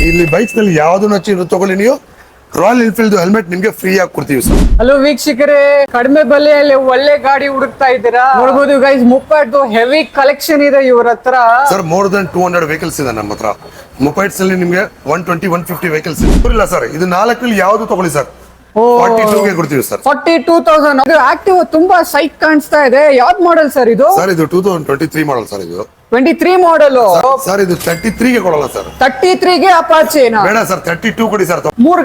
ಇಲ್ಲಿ ಬೈಕ್ಸ್ ನಲ್ಲಿ ಯಾವ್ದನ್ನ ತಗೊಳ್ಳಿ ನೀವು ರಾಯಲ್ ಎನ್ಫೀಲ್ಡ್ ಹೆಲ್ಮೆಟ್ ನಿಮ್ಗೆ ಫ್ರೀ ಆಗಿ ಕೊಡ್ತೀವಿ ಸರ್. ಹಲೋ ವೀಕ್ಷಕರೇ, ಕಡಿಮೆ ಬೆಲೆಯಲ್ಲಿ ಒಳ್ಳೆ ಗಾಡಿ ಹುಡುಕ್ತಾ ಇದ್ದೀರಾ? ನೋಡಬಹುದು ಗೈಸ್, ಮುಪ್ಪಟ್ಟು ಹೆವಿ ಕಲೆಕ್ಷನ್ ಇದೆ ಇವ್ರ ಹತ್ರ. ಸರ್ ಮೋರ್ ದನ್ 200 ವೆಹಿಕಲ್ಸ್ ಇದೆ ನಮ್ಮ ಹತ್ರ. ಮೊಪೈಡ್ಸ್ ಅಲ್ಲಿ ನಿಮ್ಗೆ 120-150 ವೆಹಿಕಲ್ಸ್ ಇಲ್ಲ ಸರ್. ಇದು 4ರಲ್ಲಿ ಯಾವ್ದು ತಗೊಳ್ಳಿ ಸರ್, 42 ಗೆ ಕೊಡ್ತೀವಿ ಸರ್. 42,000. ಅದು ಆಕ್ಟಿವ್ ತುಂಬಾ ಸೈಕ್ ಕಾಣಿಸ್ತಾ ಇದೆ. ಯಾವ್ದು ಮಾಡೆಲ್ ಸರ್ ಇದು? ಸರ್ ಇದು 2023 ಮಾಡೆಲ್ ಸರ್. ಇದು 23 ಮಾಡೆಲ್ ಸರ್. ಇದು 33 ಗೆ ಕೊಡಲ್ಲ ಸರ್. 33 ಗೆ ಅಪಾಚೆ ಬೇಡ ಸರ್, 32 ಕೊಡಿ ಸರ್. ಮೂರ್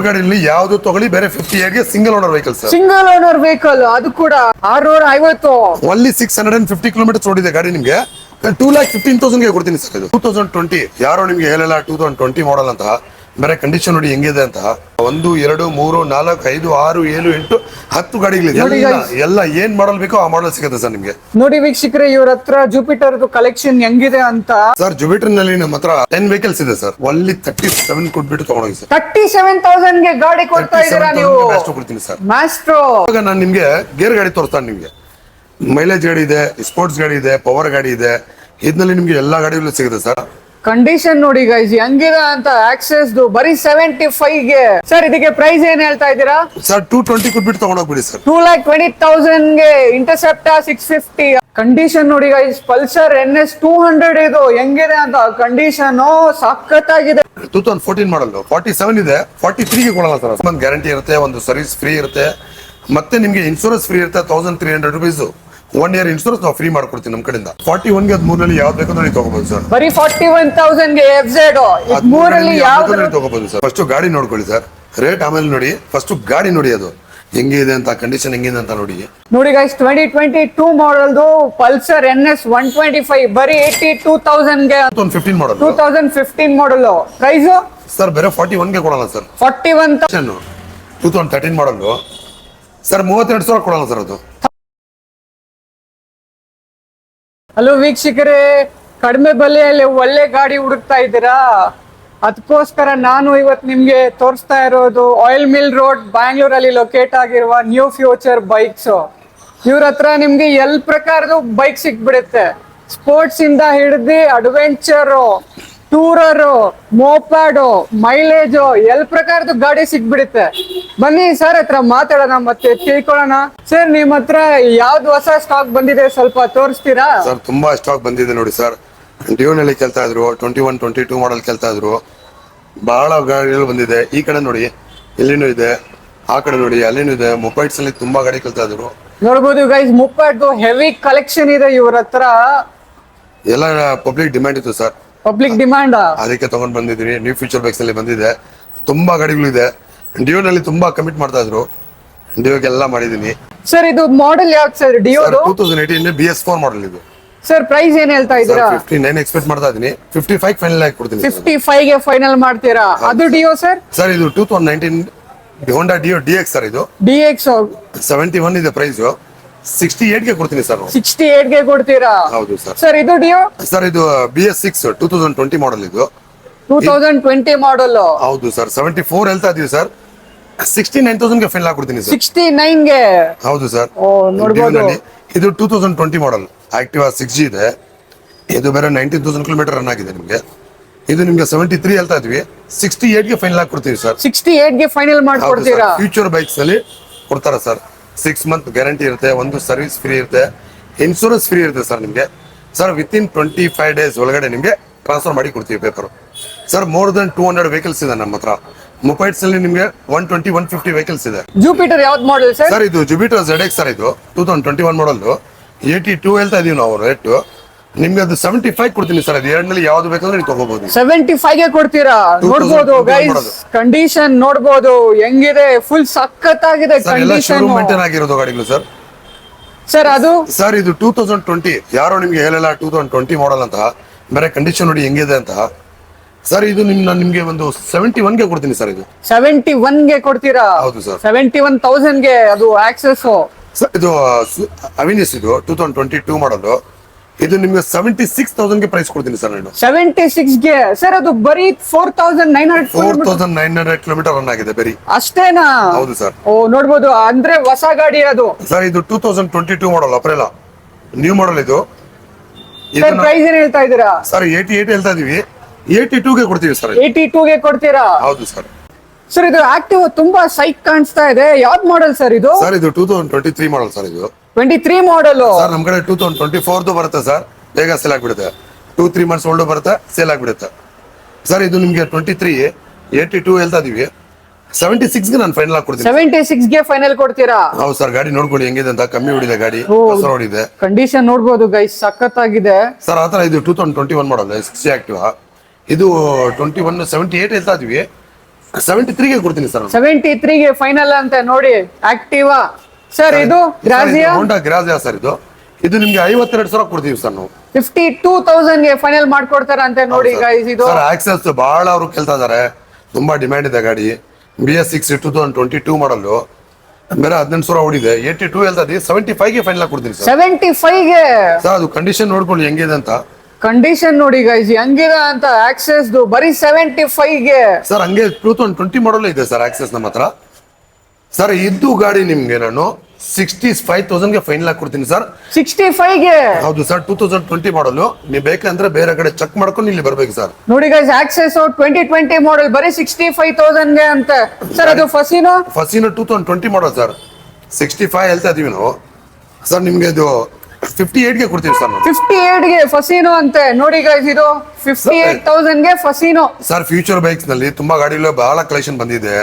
ಗಾಡಿಯಲ್ಲಿ ಯಾವ್ದು ತಗೊಳ್ಳಿ, ಬೇರೆ 50 ಗೆ single owner vehicle sir. Single owner vehicle, ಅದು ಕೂಡ 650. ಓನ್ಲಿ 650 ಕಿಲೋಮೀಟರ್ಸ್ ಓಡಿದೆ ಗಾಡಿ. ನಿಮ್ಗೆ 2,15,000 ಗೆ ಕೊಡ್ತೀನಿ ಸರ್. ಇದು 2020 ಯಾರೋ ನಿಮ್ಗೆ ಹೇಳಲ್ಲ 2020 ಮಾಡೆಲ್ ಅಂತ. ಬೇರೆ ಕಂಡೀಷನ್ ನೋಡಿ ಹೆಂಗಿದೆ ಅಂತ. 1, 2, 3, 4, 5, 6, 7, 8, 10 ಗಾಡಿಗಳಿದೆ. ಎಲ್ಲ ಏನ್ ಮಾಡಲ್ ಬೇಕೋ ಆ ಮಾಡಲ್ ಸಿಗುತ್ತೆ ಸರ್ ನಿಮ್ಗೆ. ನೋಡಿ ವೀಕ್ಷಕರೇ, ಇವ್ರ ಹತ್ರ ಜುಪಿಟರ್ ಕಲೆಕ್ಷನ್ ಹೆಂಗಿದೆ ಅಂತ. ಸರ್ ಜುಪಿಟರ್ ನಲ್ಲಿ ನಮ್ಮ ಹತ್ರ 10 ವೆಹಿಕಲ್ಸ್ ಇದೆ ಸರ್. ಒನ್ಲಿ 37 ಕೊಟ್ಬಿಟ್ಟು ತಗೊಂಡೋಗಿ ಸರ್. 37,000 ಗೆ ಗಾಡಿ ಕೊಡ್ತಾ ಇದೀರಾ ನೀವು? ಕೊಡ್ತೀನಿ ಸರ್. ಮಾಸ್ಟ್ರೋ, ಇವಾಗ ನಾನು ನಿಮ್ಗೆ ಗೇರ್ ಗಾಡಿ ತೋರಿಸ್ತಾನೆ. ನಿಮ್ಗೆ ಮೈಲೇಜ್ ಗಾಡಿ ಇದೆ, ಸ್ಪೋರ್ಟ್ಸ್ ಗಾಡಿ ಇದೆ, ಪವರ್ ಗಾಡಿ ಇದೆ. ಇದ್ನಲ್ಲಿ ನಿಮ್ಗೆ ಎಲ್ಲಾ ಗಾಡಿಗಳು ಸಿಗುತ್ತೆ ಸರ್. ಕಂಡೀಷನ್ ನೋಡಿ ಗೈಸ್ ಹೆಂಗಿದೆ ಅಂತ. ಆಕ್ಸೆಸ್ ಬರೀ 75 ಗೆ. ಸರ್ ಇದಕ್ಕೆ ಪ್ರೈಸ್ ಏನ್ ಹೇಳ್ತಾ ಇದ್ದೀರಾ? ಸರ್ 220 ಕೊಟ್ಬಿಟ್ಟು ತಗೊಂಡೋಗ್ಬಿಡಿ ಸರ್. 2,20,000 ಗೆ ಇಂಟರ್ಸೆಪ್ಟರ್ 650. ಕಂಡೀಷನ್ ನೋಡಿ ಗೈಸ್, ಪಲ್ಸರ್ NS 200 ಇದು ಹೆಂಗಿದೆ ಅಂತ. ಕಂಡೀಷನ್ ಸಖತ್ತಾಗಿದೆ. 2014 ಮಾಡಲ್ 47 ಇದೆ. 43 ಗೆ ಕೊಡಲ್ಲ ಸರ್. ಒಂದು ಗ್ಯಾರಂಟಿ ಇರುತ್ತೆ, ಒಂದು ಸರ್ವಿಸ್ ಫ್ರೀ ಇರುತ್ತೆ, ಮತ್ತೆ ನಿಮ್ಗೆ ಇನ್ಶೂರೆನ್ಸ್ ಫ್ರೀ ಇರುತ್ತೆ. 1,300 ರುಪೀಸ್ 1 ಇಯರ್ ಇನ್ಶೂರೆನ್ಸ್ ನಾವು ಫ್ರೀ ಮಾಡ್ಕೊಡ್ತೀವಿ ನಮ್ಮ ಕಡೆಯಿಂದ. 41 ಗೆ 3ರಲ್ಲಿ ಯಾವ್ದು ಬೇಕಂದ್ರೆ ನೀವು ತಗೋಬಹುದು ಸರ್. ಬರೀ 41,000 ಗೆ FZ 3ರಲ್ಲಿ ಯಾವ್ದು ತಗೋಬಹುದು ಸರ್. ಫಸ್ಟ್ ಗಾಡಿ ನೋಡ್ಕೊಳ್ಳಿ ಸರ್, ರೇಟ್ ಆಮೇಲೆ ನೋಡಿ. ಫಸ್ಟ್ ಗಾಡಿ ನೋಡಿ ಅದು ಹೆಂಗಿದೆ ಅಂತ, ಕಂಡೀಷನ್ ಹೆಂಗಿದೆ ಅಂತ ನೋಡಿ. ನೋಡಿ ಗೈಸ್, 2022 ಮಾಡೆಲ್ದು ಪಲ್ಸರ್ NS 125 ಬರೀ 82,000 ಗೆ. 2015 ಮಾಡಲ್ 2015 ಮಾಡೆಲ್. ಪ್ರೈಸ್ ಸರ್ ಬೇರೆ 41 ಗೆ ಕೊಡಲ್ಲ ಸರ್. 41,000. 2013 ಮಾಡಲ್ ಸರ್ 32,000 ಕೊಡಲ್ಲ ಸರ್ ಅದು. ಹಲೋ ವೀಕ್ಷಕರೇ, ಕಡಿಮೆ ಬೆಲೆಯಲ್ಲಿ ಒಳ್ಳೆ ಗಾಡಿ ಹುಡುಕ್ತಾ ಇದ್ದೀರಾ? ಅದಕ್ಕೋಸ್ಕರ ನಾನು ಇವತ್ತು ನಿಮ್ಗೆ ತೋರಿಸ್ತಾ ಇರೋದು ಆಯಿಲ್ ಮಿಲ್ ರೋಡ್ ಬ್ಯಾಂಗ್ಳೂರಲ್ಲಿ ಲೊಕೇಟ್ ಆಗಿರುವ ನ್ಯೂ ಫ್ಯೂಚರ್ ಬೈಕ್ಸ್. ಇವ್ರ ಹತ್ರ ನಿಮ್ಗೆ ಪ್ರಕಾರದ ಬೈಕ್ ಸಿಕ್ಬಿಡುತ್ತೆ. ಸ್ಪೋರ್ಟ್ಸ್ ಇಂದ ಹಿಡಿದು ಅಡ್ವೆಂಚರು, ಟೂರರು, ಮೋಪ್ಯಾಡು, ಮೈಲೇಜು, ಪ್ರಕಾರದ ಗಾಡಿ ಸಿಕ್ಬಿಡುತ್ತೆ. ಬನ್ನಿ ಸರ್ ಹತ್ರ ಮಾತಾಡೋಣ, ಮತ್ತೆ ತಿಳ್ಕೊಳ್ಳೋಣ. ಸರ್ ನಿಮ್ ಹತ್ರ ಯಾವ್ದು ಹೊಸ ಸ್ಟಾಕ್ ಬಂದಿದೆ ಸ್ವಲ್ಪ ತೋರಿಸ್ತೀರಾ? ಸರ್ ತುಂಬಾ ಸ್ಟಾಕ್ ಬಂದಿದೆ ನೋಡಿ ಸರ್. ಡಿಯೋನಲ್ಲಿ ಕೇಳ್ತಾ ಇದ್ರು, 21, 22 ಮಾಡೆಲ್ ಕೇಳ್ತಾ ಇದ್ರು. ಬಹಳ ಗಾಡಿಗಳು ಬಂದಿದೆ. ಈ ಕಡೆ ನೋಡಿ, ಇಲ್ಲಿನೂ ಇದೆ, ಆ ಕಡೆ ನೋಡಿ ಅಲ್ಲಿನೂ ಇದೆ. ಮೊಬೈಲ್ಸ್ ಅಲ್ಲಿ ತುಂಬಾ ಗಾಡಿ ಕೇಳ್ತಾ ಇದ್ರು. ನೋಡ್ಬೋದು ಗೈಸ್, ಮುಪ್ಪಟ್ಟು ಹೆವಿ ಕಲೆಕ್ಷನ್ ಇದೆ ಇವ್ರ ಹತ್ರ. ಎಲ್ಲ ಪಬ್ಲಿಕ್ ಡಿಮ್ಯಾಂಡ್ ಇತ್ತು ಸರ್. ಪಬ್ಲಿಕ್ ಡಿಮಾಂಡ್, ಅದಕ್ಕೆ ತಗೊಂಡ್ ಬಂದಿದ್ವಿ. ನ್ಯೂ ಫ್ಯೂಚರ್ ಬೈಕ್ಸ್ ಅಲ್ಲಿ ಬಂದಿದೆ, ತುಂಬಾ ಗಾಡಿಗಳಿದೆ. ಡಿಯೋನಲ್ಲಿ ತುಂಬಾ ಕಮಿಟ್ ಮಾಡ್ತಾ ಇದ್ರು, ಡಿಯೋಗೆಲ್ಲ ಮಾಡಿದೀನಿ. ಸರ್ ಇದು ಮಾಡೆಲ್ ಯಾವ್ದು ಸರ್? ಡಿಯೋ 2018 BS4 ಮಾಡೆಲ್ ಇದು. ಸರ್ ಪ್ರೈಸ್ ಏನ್ ಹೇಳ್ತಾ ಇದ್ದೀರಾ? 59 ಎಕ್ಸ್ಪೆಕ್ಟ್ ಮಾಡ್ತಾ ಇದೀನಿ. 55 ಫೈನಲ್ ಆಗಿ ಕೊಡ್ತೀನಿ. 55 ಗೆ ಫೈನಲ್ ಮಾಡ್ತೀರಾ? ಅದು ಡಿಯೋ ಸರ್? ಸರ್ ಇದು 2019 ಹೋಂಡಾ ಡಿಯೋ DX ಸರ್. ಇದು DX 71 ಇದೆ ಪ್ರೈಸ್. 68 ಗೆ ಕೊಡ್ತೀನಿ ಸರ್. 68 ಗೆ ಕೊಡ್ತೀರಾ? ಹೌದು ಸರ್. ಸರ್ ಇದು ಡಿಯೋ? ಸರ್ ಇದು BS6 2020 ಮಾಡೆಲ್ ಇದು. 2020 ಮಾಡೆಲ್. ಹೌದು ಸರ್. 74 ಹೇಳ್ತಾ ಇದೀವಿ ಸರ್. 69,000 ಗೆ ಫೈನಲ್ ಆಗಿ ಕೊಡ್ತೀನಿ ಸರ್. 69 ಗೆ? ಹೌದು ಸರ್. ನೋಡಬಹುದು. ಇದು 2020 ಮಾಡೆಲ್ ಆಕ್ಟಿವಾ 6G ಇದೆ. ಇದು ಬೇರೆ 19,000 ಕಿಲೋಮೀಟರ್ ರನ್ ಆಗಿದೆ ನಿಮ್ಗೆ. ಇದು ನಿಮ್ಗೆ 73 ಹೇಳ್ತಾ ಇದ್ವಿ. 68 ಗೆ ಫೈನಲ್ ಆಗಿ ಕೊಡ್ತೀವಿ ಸರ್. 68 ಗೆ ಫೈನಲ್ ಮಾಡ್ಕೊಡ್ತೀರಾ? ಫ್ಯೂಚರ್ ಬೈಕ್ಸ್ ಅಲ್ಲಿ ಕೊಡ್ತಾರ ಸರ್. 6 ಮಂತ್ ಗ್ಯಾರಂಟಿ ಇರುತ್ತೆ, ಒಂದು ಸರ್ವಿಸ್ ಫ್ರೀ ಇರುತ್ತೆ, ಇನ್ಶೂರೆನ್ಸ್ ಫ್ರೀ ಇರುತ್ತೆ ಸರ್ ನಿಮ್ಗೆ. ಸರ್ ವಿತಿನ್ 25 ಡೇಸ್ ಒಳಗಡೆ ನಿಮ್ಗೆ ಟ್ರಾನ್ಸ್ಫರ್ ಮಾಡಿ ಕೊಡ್ತೀವಿ paper. Sir more than 200 vehicles ಇದೆ ನಮ್ಮ ಹತ್ರ. ಮೊಬೈಲ್ಸ್ ಅಲ್ಲಿ ನಿಮ್ಗೆ 120-150 ವೆಹಿಕಲ್ಸ್ ಇದೆ. ಜುಪಿಟರ್ ಯಾವ್ದು ಮಾಡೆಲ್ ಸರ್? ಸರ್ ಇದು ಜುಪಿಟರ್ ZX ಸರ್. ಇದು 2021 ಮಾಡೆಲ್ 82 ಹೇಳ್ತಾ ಇದೀವಿ ನಾವು ರೇಟ್. ನಿಮ್ಗೆ ಅದು 75 ಕೊಡ್ತೀನಿ ಸರ್. ಅದು ಎರಡರಲ್ಲಿ ಯಾವ್ದು ಬೇಕಂದ್ರೆ ನೀವು ತಗೋಬಹುದು. 75 ಗೆ ಕೊಡ್ತೀರಾ? ನೋಡ್ಬೋದು ಗೈಸ್, ಕಂಡೀಷನ್ ನೋಡ್ಬೋದು ಹೆಂಗಿದೆ. ಫುಲ್ ಸಖತ್ತಾಗಿದೆ ಕಂಡೀಷನ್. ಮೇಂಟೈನ್ ಆಗಿರೋದು ಗಾಡಿಗಳು ಸರ್. ಸರ್ ಅದು ಸರ್ ಇದು 2020 ಯಾರೋ ನಿಮ್ಗೆ ಹೇಳಲ್ಲ 2020 ಮಾಡೆಲ್ ಅಂತ. ಬೇರೆ ಕಂಡೀಷನ್ ನೋಡಿ ಹೆಂಗಿದೆ ಅಂತ. ಸರ್ ಇದು ನಿಮ್ಗೆ ಒಂದು 71 ಗೆ ಕೊಡ್ತೀನಿ ಸರ್. ಇದು 71 ಗೆ ಕೊಡ್ತೀರಾ? ಹೌದು ಸರ್. 71,000 ಗೆ ಅದು ಆಕ್ಸೆಸ್. ಸರ್ ಇದು ಅವಿನಿಯಸ್ ಇದು 2022 ಮಾಡೆಲ್. ಇದು ನಿಮ್ಗೆ 76,000 ಗೆ ಪ್ರೈಸ್ ಕೊಡ್ತೀನಿ ಸರ್ ನಾನು. 76 ಗೆ? ಸರ್ ಅದು ಬರೀ 4,900 ಕಿಲೋಮೀಟರ್ ರನ್ ಆಗಿದೆ ಬರೀ. ಅಷ್ಟೇನಾ? ಹೌದು ಸರ್. ಓ ನೋಡ್ಬೋದು, ಅಂದ್ರೆ ಹೊಸ ಗಾಡಿ ಅದು. ಸರ್ ಇದು 2022 ಮಾಡೆಲ್ ಅಪ್ರಿಲ್ ನ್ಯೂ ಮಾಡೆಲ್ ಇದು. ಪ್ರೈಸ್ ಏನ್ ಹೇಳ್ತಾ ಇದ್ದೀರಾ? ಸರ್ 88 ಹೇಳ್ತಾ ಇದೀವಿ. 82ಗೆ ಕೊಡ್ತೀವಿ ಸರ್. 82ಗೆ ಕೊಡ್ತೀರಾ? ಹೌದು ಸರ್. ಸರ್ ಇದು ಆಕ್ಟಿವ್ ತುಂಬಾ ಸೈಕ್ ಕಾಣಿಸ್ತಾ ಇದೆ, ಯಾವ್ದು ಮಾಡೆಲ್ ಸರ್ ಇದು? ಸರ್ ಇದು 2023 ಮಾಡಲ್ ಸರ್. ಇದು 23 ಮಾಡೆಲ್ ಸರ್. ನಮ್ ಕಡೆ 2024 ಬರುತ್ತೆ ಸರ್, ಬೇಗ ಸೇಲ್ ಆಗ್ಬಿಡುತ್ತೆ. 2-3 ಮಂತ್ಸ್ ಓಲ್ಡ್ ಬರುತ್ತೆ, ಸೇಲ್ ಆಗ್ಬಿಡುತ್ತೆ ಸರ್. ಇದು ನಿಮ್ಗೆ 23 82 ಹೇಳ್ತಾ ಇದೀವಿ. 76ಗೆ ನಾನು ಫೈನಲ್ ಆಗಿ ಕೊಡ್ತೀನಿ. 76ಗೆ ಫೈನಲ್ ಕೊಡ್ತೀರಾ? ಹೌದು ಸರ್. ಗಾಡಿ ನೋಡ್ಕೊಳ್ಳಿ ಹೆಂಗಿದೆ ಅಂತ. ಕಮ್ಮಿ ಹೊಡಿದೆ ಗಾಡಿ, ಹೊಸ ಹೊಡಿದೆ. ಕಂಡೀಷನ್ ನೋಡ್ಬೋದು ಗೈಸ್, ಸಖತ್ತಾಗಿದೆ ಸರ್. ಆತರ ಇದು 2021 ಮಾಡಲ್ 60 ಆಕ್ಟಿವ್. ಇದು 21 78 ಹೇಳ್ತಾ ಇದೀವಿ. 73ಗೆ ಕೊಡ್ತೀನಿ ಸರ್. 73ಗೆ ಫೈನಲ್ ಅಂತ ನೋಡಿ ಆಕ್ಟಿವಾ. ಸರ್ ಇದು ಗ್ರಾಜಿಯಾ, ಹೋಂಡಾ ಗ್ರಾಜಿಯಾ ಸರ್. ಇದು ನಿಮ್ಗೆ 52,000 ಕೊಡ್ತೀವಿ ಸರ್ ನಾವು. 52,000ಗೆ ಫೈನಲ್ ಮಾಡ್ಕೊಡ್ತಾರ ಅಂತ ನೋಡಿ ಗೈಸ್. ಇದು ಸರ್ ಆಕ್ಸೆಸ್ ಬಹಳ ಅವರು ಕೇಳ್ತಾ ಇದಾರೆ, ತುಂಬಾ ಡಿಮ್ಯಾಂಡ್ ಇದೆ ಗಾಡಿ. BS6 2022 ಮಾಡಲ್, ಬೇರೆ 18,000 ಓಡಿದೆ. 82 ಹೇಳ್ತಾ ಇದೀವಿ. 75ಗೆ ಫೈನಲ್ ಆಗಿ ಕೊಡ್ತೀನಿ ಸರ್. 75ಗೆ ಸರ್. ಅದು ಕಂಡೀಷನ್ ನೋಡ್ಕೊಳ್ಳಿ ಹೆಂಗಿದೆ ಅಂತ. ಕಂಡೀಷನ್ ನೋಡಿ ಗೈಸ್ ಹೆಂಗಿದೆ ಅಂತ. ಆಕ್ಸೆಸ್ ಬರೀ 75ಗೆ ಸರ್. ಹಂಗೆ 2020 ಮಾಡಲ್ ಇದೆ ಸರ್ ಆಕ್ಸೆಸ್ ನಮ್ಮ ಹತ್ರ ಸರ್. ಇದು ಗಾಡಿ ನಿಮ್ಗೆ ನಾನು 65,000ಗೆ ಫೈನಲ್ ಆಗಿ ಕೊಡ್ತೀನಿ ಸರ್. 65ಗೆ? ಹೌದು ಸರ್. 2020 ಮಾಡಲ್. ನೀವು ಬೇಕಂದ್ರೆ ಬೇರೆ ಕಡೆ ಚೆಕ್ ಮಾಡ್ಕೊಂಡು ಇಲ್ಲಿ ಬರ್ಬೇಕು ಸರ್. ನೋಡಿ ಗೈಸ್ ಆಕ್ಸೆಸ್ 2020 ಮಾಡೆಲ್ ಬರೀ 65,000ಗೆ ಅಂತ ಸರ್. ಅದು ಫಸಿನೋ 2020 ಮಾಡಲ್ ಸರ್. 65 ಹೇಳ್ತಾ ಇದೀವಿ ನಾವು ಸರ್. ನಿಮ್ಗೆ ಇದು 58ಗೆ ಕೊಡ್ತೀವಿ ಸರ್ ನಾವು. 58ಗೆ ಫಸಿನೋ ಅಂತೆ ನೋಡಿ ಗೈಸ್. ಇದು 58,000ಗೆ ಫಸಿನೋ ಸರ್. ಫ್ಯೂಚರ್ ಬೈಕ್ಸ್ ನಲ್ಲಿ ತುಂಬಾ ಗಾಡಿಗಳು ಬಹಳ ಕಲೆಕ್ಷನ್ ಬಂದಿದೆ.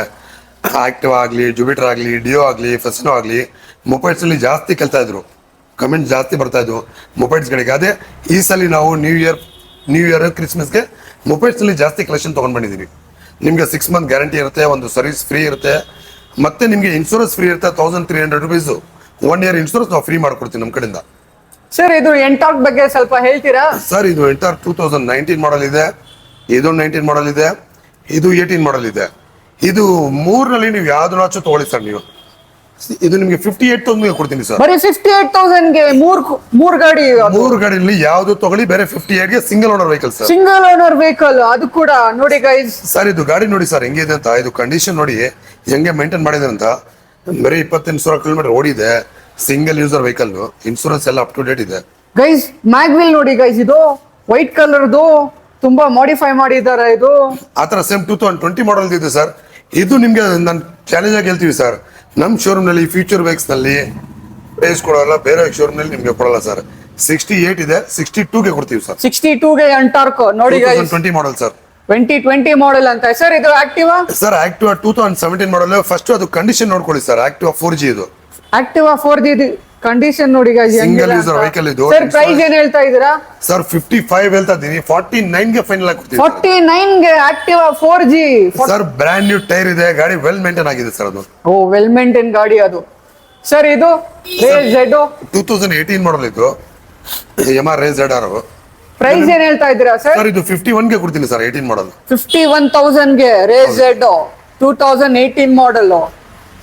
ಆಕ್ಟಿವ್ ಆಗ್ಲಿ, ಜುಪಿಟರ್ ಆಗ್ಲಿ, ಡಿಯೋ ಆಗ್ಲಿ, ಫೆಸಿನೋ ಆಗ್ಲಿ. ಮೊಪೈಡ್ಸ್ ಅಲ್ಲಿ ಜಾಸ್ತಿ ಕೇಳ್ತಾ ಇದ್ರು, ಕಮೆಂಟ್ ಜಾಸ್ತಿ ಬರ್ತಾ ಇದ್ವು ಮೊಪೈಡ್ಸ್ ಗಳಿಗೆ. ಅದೇ ಈ ಸಲ ನಾವು ನ್ಯೂ ಇಯರ್ ಕ್ರಿಸ್ಮಸ್ಗೆ ಮೊಪೈಡ್ಸ್ ಅಲ್ಲಿ ಜಾಸ್ತಿ ಕಲೆಕ್ಷನ್ ತಗೊಂಡ್ ಬಂದಿದೀವಿ. ನಿಮ್ಗೆ 6 ಮಂತ್ ಗ್ಯಾರಂಟಿ ಇರುತ್ತೆ, ಒಂದು ಸರ್ವಿಸ್ ಫ್ರೀ ಇರುತ್ತೆ, ಮತ್ತೆ ನಿಮ್ಗೆ ಇನ್ಶೂರೆನ್ಸ್ ಫ್ರೀ ಇರುತ್ತೆ. 1300 ರುಪೀಸ್ 1 ಇಯರ್ ಇನ್ಶೂರೆನ್ಸ್ ನಾವು ಫ್ರೀ ಮಾಡ್ಕೊಡ್ತೀವಿ ನಮ್ಮ ಕಡೆಯಿಂದ. ಸರ್ ಇದು ಎಂಟಾಕ್ ಬಗ್ಗೆ ಸ್ವಲ್ಪ ಹೇಳ್ತೀರಾ? ಸರ್ ಇದು ಎಂಟಾರ್ 2019 ಮಾಡಲ್ ಇದೆ, ಇದು 19 ಮಾಡಲ್ ಇದೆ, ಇದು 18 ಮಾಡಲ್ ಇದೆ. ಇದು 3ರಲ್ಲಿ ನೀವು ಯಾವ್ದು ತಗೊಳ್ಳಿ ಸರ್. ನೀವು ಇದು ನಿಮ್ಗೆ 58,000ಗೆ ಕೊಡ್ತೀನಿ ಸರ್. ಬರೀ 58,000ಗೆ ಮೂರ್ ಗಾಡಿ. 3 ಗಾಡಿಯಲ್ಲಿ ಯಾವ್ದು ತಗೊಳ್ಳಿ, ಬೇರೆ 58ಗೆ single owner vehicle sir. Single owner vehicle ಅದು ಕೂಡ ನೋಡಿ ಗೈಸ್. ಸರ್ ಇದು ಗಾಡಿ ನೋಡಿ ಸರ್ ಹೆಂಗಿದೆ ಅಂತ. ಇದು ಕಂಡೀಷನ್ ನೋಡಿ ಹೆಂಗೆ ಮೇಂಟೈನ್ ಮಾಡಿದೆ ಅಂತ. ಬರೀ 28,000 ಕಿಲೋಮೀಟರ್ ಓಡಿದೆ. ಸಿಂಗಲ್ ಯೂಸರ್ ವೆಹಿಕಲ್, ಇನ್ಶೂರೆನ್ಸ್ ಎಲ್ಲ ಅಪ್ ಟು ಡೇಟ್ ಇದೆ ಗೈಸ್. ಮ್ಯಾಗ್ವಿಲ್ ನೋಡಿ ಗೈಸ್, ಇದು ವೈಟ್ ಕಲರ್ದು ತುಂಬಾ ಮಾಡಿಫೈ ಮಾಡಿದ್ದಾರೆ. ಇದು ಆತರ ಸೇಮ್ 2020 ಮಾಡಲ್ ಇದೆ ಸರ್. ಇದು ನಿಮ್ಗೆ ನಾನು ಚಾಲೆಂಜ್ ಆಗಿ ಹೇಳ್ತೀವಿ ಸರ್. ನಮ್ ಶೋರೂಮ್ ನಲ್ಲಿ ಫ್ಯೂಚರ್ ಬೈಕ್ಸ್ ನಲ್ಲಿ ಪ್ರೈಸ್ ಕೊಡೋಲ್ಲ, ಬೇರೆ ಶೋರೂಮ್ ನಲ್ಲಿ ನಿಮ್ಗೆ ಕೊಡಲ್ಲ ಸರ್. 68 ಇದೆ, 62ಗೆ ಕೊಡ್ತೀವಿ ಸರ್. 62ಗೆ ಎಂಟಾರ್ಕ್ ನೋಡಿ ಗೈಸ್. 2020 model sir. 2020 ಮಾಡೆಲ್ ಅಂತ ಸರ್. ಇದು ಆಕ್ಟಿವಾ ಸರ್. ಆಕ್ಟಿವಾ 2017 ಮಾಡಲ್. ಫಸ್ಟ್ ಅದು ಕಂಡೀಷನ್ ನೋಡ್ಕೊಳ್ಳಿ ಸರ್. ಆಕ್ಟಿವಾ 4G ಇದು. ಆಕ್ಟಿವಾ 4G ಕಂಡೀಷನ್ ನೋಡಿ ಗೈಸ್. ಸಿಂಗಲ್ ಯೂಸರ್ ವೆಹಿಕಲ್ ಇದು. ಸರ್ ಪ್ರೈಸ್ ಏನ್ ಹೇಳ್ತಾ ಇದೀರಾ? ಸರ್ 55 ಹೇಳ್ತಾ ಇದೀನಿ. 49ಗೆ ಫೈನಲ್ ಆಗಿ ಕೊಡ್ತೀವಿ. 49ಗೆ Activa 4G sir. Brand new tyre ಇದೆ, ಗಾಡಿ ವೆಲ್ ಮೇಂಟೈನ್ ಆಗಿದೆ ಸರ್. ಅದು ವೆಲ್ ಮೇಂಟೈನ್ ಗಾಡಿ ಅದು. ಸರ್ ಇದು ರೇಸ್ ಜೆಡ್ 2018 ಮಾಡಲ್ ಇದು. MR race ZR. ಪ್ರೈಸ್ ಏನ್ ಹೇಳ್ತಾ ಇದ್ದೀರಾ ಸರ್? ಸರ್ ಇದು 51ಗೆ ಕೊಡ್ತೀನಿ ಸರ್. 18 ಮಾಡಲ್ 51,000ಗೆ ರೇಸ್ ಜೆಡ್ 2018 ಮಾಡೆಲ್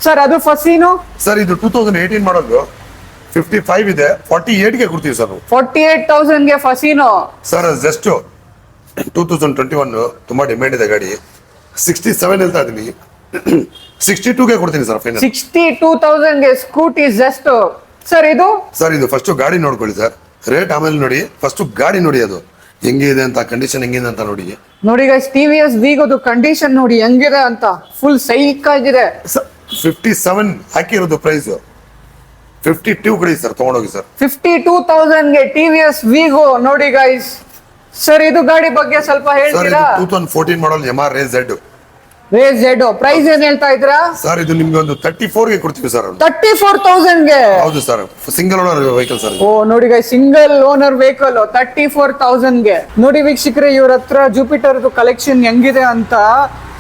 ಸರ್. ಅದು ಫಸಿನೋ ಸರ್. ಇದು 2018 ಮಾಡಲ್ 55 ಇದೆ. 48ಗೆ ಕೊಡ್ತೀವಿ ಸರ್. 48,000ಗೆ ಫಸಿನೋ ಸರ್. ಜಸ್ಟ್ 2021 ತುಂಬಾ ಡಿಮ್ಯಾಂಡ್ ಇದೆ ಗಾಡಿ. 67 ಹೇಳ್ತಾ ಇದೀನಿ. 62ಗೆ ಕೊಡ್ತೀನಿ ಸರ್ ಫೈನಲ್. 62,000ಗೆ ಸ್ಕೂಟಿ ಜಸ್ಟ್ ಸರ್. ಇದು ಸರ್. ಇದು ಫಸ್ಟ್ ಗಾಡಿ ನೋಡ್ಕೊಳ್ಳಿ ಸರ್. ರೇಟ್ ಆಮೇಲೆ ನೋಡಿ, ಫಸ್ಟ್ ಗಾಡಿ ನೋಡಿ ಅದು ಹೆಂಗಿದೆ ಅಂತ, ಕಂಡೀಷನ್ ಹೆಂಗಿದೆ ಅಂತ ನೋಡಿ. ನೋಡಿ ಗೈಸ್ TVS Vigoದು ಕಂಡೀಷನ್ ನೋಡಿ ಹೆಂಗಿದೆ ಅಂತ. ಫುಲ್ ಸೈಕ್ ಆಗಿದೆ. 57 ಹಾಕಿರೋದು ಪ್ರೈಸ್. 52 ಕೊಡಿ ಸರ್, ತಗೊಂಡೋಗಿ ಸರ್. 52,000ಗೆ TVS Vigo ನೋಡಿ ಗೈಸ್. ಸರ್ ಇದು ಗಾಡಿ ಬಗ್ಗೆ ಸ್ವಲ್ಪ ಸರ್. ಹೇಳ್ತೀರಾ? ಇದು 2014 model MR race Z. Race Z price ಏನ್ ಹೇಳ್ತಾ ಇದ್ದೀರಾ? ಸರ್ ಇದು ನಿಮ್ಗೆ ಒಂದು 34ಗೆ ಕೊಡ್ತೀವಿ ಸರ್. 34,000ಗೆ? ಹೌದು sir. Single owner vehicle sir. ಓ ನೋಡಿ ಗೈಸ್, ಸಿಂಗಲ್ ಓನರ್ ವೆಹಿಕಲ್ 34,000ಗೆ. ನೋಡಿ ವೀಕ್ಷಕರೇ, ಇವ್ರ ಹತ್ರ ಜುಪಿಟರ್ ಕಲೆಕ್ಷನ್ ಹೆಂಗಿದೆ ಅಂತ.